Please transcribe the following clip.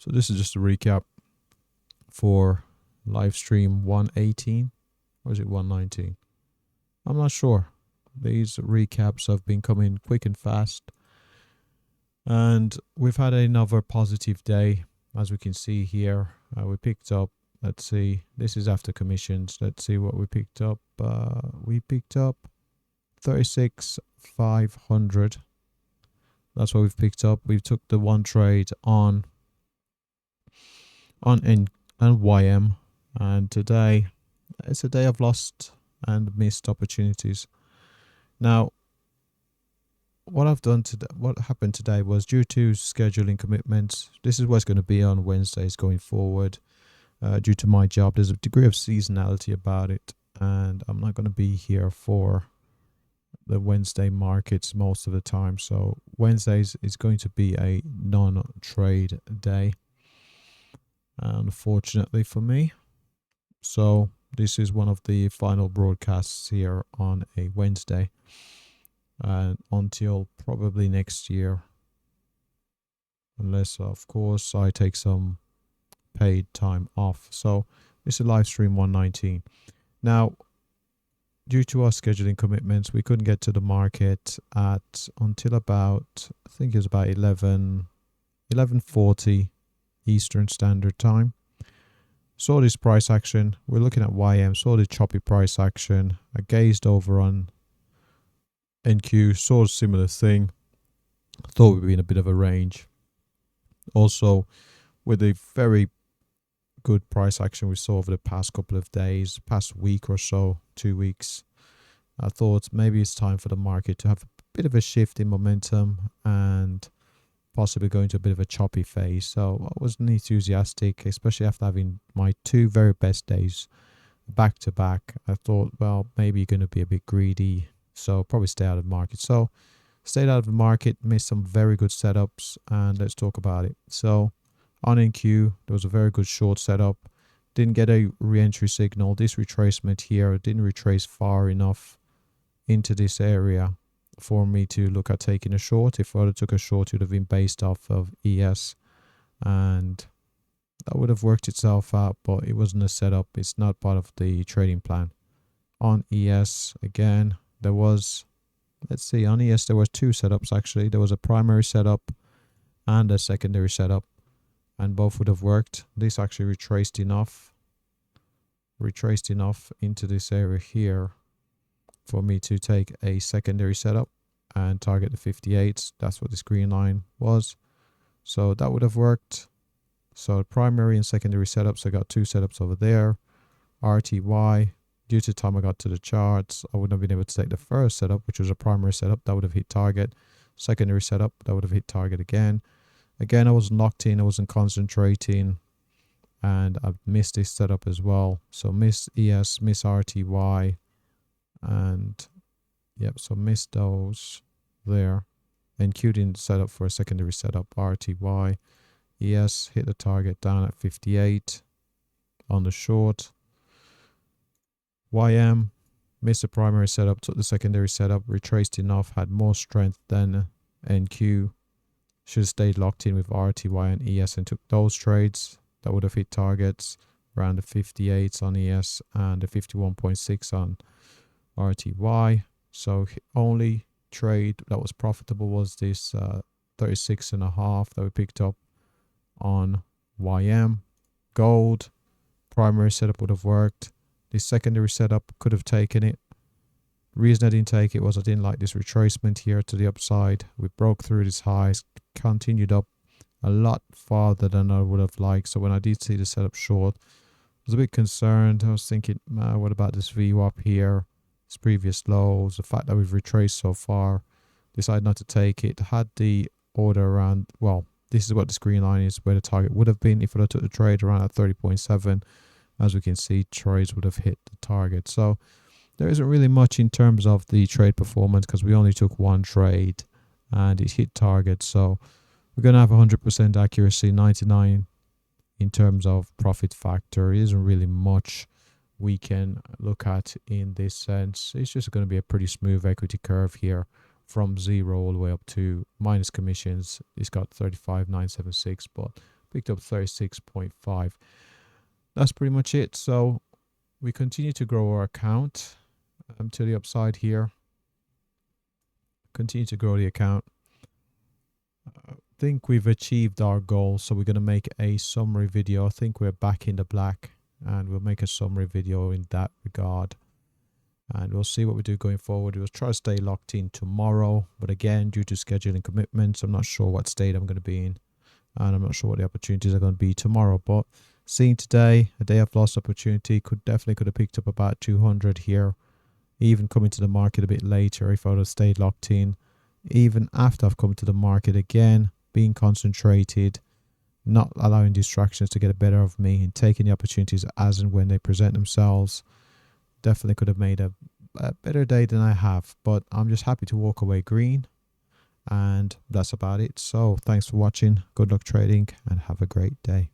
So this is just a recap for live stream 118, or is it 119? I'm not sure. These recaps have been coming quick and fast, and we've had another positive day. As we can see here, we picked up, let's see, this is after commissions. Let's see what we picked up. We picked up 36,500. That's what we've picked up. We took the one trade on N and YM, and today it's a day of lost and missed opportunities. Now, what happened today was due to scheduling commitments. This is what's going to be on Wednesdays going forward. Due to my job, there's a degree of seasonality about it, and I'm not going to be here for the Wednesday markets most of the time. So Wednesdays is going to be a non-trade day, unfortunately for me. So this is one of the final broadcasts here on a Wednesday, until probably next year, unless of course I take some paid time off. So this is live stream 119. Now, due to our scheduling commitments, we couldn't get to the market until about, I think it was about 11:40 Eastern Standard Time. Saw this price action. We're looking at YM. Saw the choppy price action. I gazed over on NQ. Saw a similar thing. Thought we'd be in a bit of a range. Also, with a very good price action we saw over the past couple of days, past week or so, 2 weeks, I thought maybe it's time for the market to have a bit of a shift in momentum and possibly go into a bit of a choppy phase. So I wasn't enthusiastic, especially after having my two very best days back to back. I thought, well, maybe you're going to be a bit greedy, so probably stay out of the market. So stayed out of the market, missed some very good setups, and let's talk about it. So on NQ, there was a very good short setup. Didn't get a re-entry signal. This retracement here didn't retrace far enough into this area for me to look at taking a short. If I would have took a short, it would have been based off of ES, and that would have worked itself out, but it wasn't a setup. It's not part of the trading plan. On ES, again, there was, let's see, on ES there was two setups actually. There was a primary setup and a secondary setup, and both would have worked. This actually retraced enough into this area here for me to take a secondary setup and target the 58s. That's what this green line was. So that would have worked. So primary and secondary setups, I got two setups over there. RTY, due to the time I got to the charts, I wouldn't have been able to take the first setup, which was a primary setup. That would have hit target. Secondary setup, that would have hit target again. Again, I wasn't locked in, I wasn't concentrating, and I've missed this setup as well. So missed ES, missed RTY, and yep, so missed those there. And queued in setup for a secondary setup. RTY, ES hit the target down at 58 on the short. YM missed the primary setup, took the secondary setup, retraced enough, had more strength than NQ. Should have stayed locked in with RTY and ES and took those trades. That would have hit targets around the 58s on ES and the 51.6 on RTY. So only trade that was profitable was this 36.5 that we picked up on YM. Gold primary setup would have worked. This secondary setup could have taken it. Reason I didn't take it was I didn't like this retracement here to the upside. We broke through this highs, continued up a lot farther than I would have liked. So when I did see the setup short, I was a bit concerned. I was thinking, what about this VWAP here? Its previous lows, the fact that we've retraced so far. Decided not to take it. Had the order around, well, this is what this green line is, where the target would have been if I took the trade around at 30.7. As we can see, trades would have hit the target. So there isn't really much in terms of the trade performance because we only took one trade and it hit target. So we're going to have 100% accuracy, 99 in terms of profit factor. It isn't really much we can look at in this sense. It's just going to be a pretty smooth equity curve here from 0 all the way up to minus commissions. It's got 35,976, but picked up 36.5. That's pretty much it. So we continue to grow our account to the upside here. Continue to grow the account. I think we've achieved our goal, so we're going to make a summary video. I think we're back in the black, and we'll make a summary video in that regard, and we'll see what we do going forward. We'll try to stay locked in tomorrow, but again, due to scheduling commitments, I'm not sure what state I'm going to be in, and I'm not sure what the opportunities are going to be tomorrow. But seeing today, a day of lost opportunity, could have picked up about 200 here, even coming to the market a bit later if I would have stayed locked in. Even after I've come to the market again, being concentrated, not allowing distractions to get the better of me, and taking the opportunities as and when they present themselves, definitely could have made a better day than I have. But I'm just happy to walk away green, and that's about it. So thanks for watching, good luck trading, and have a great day.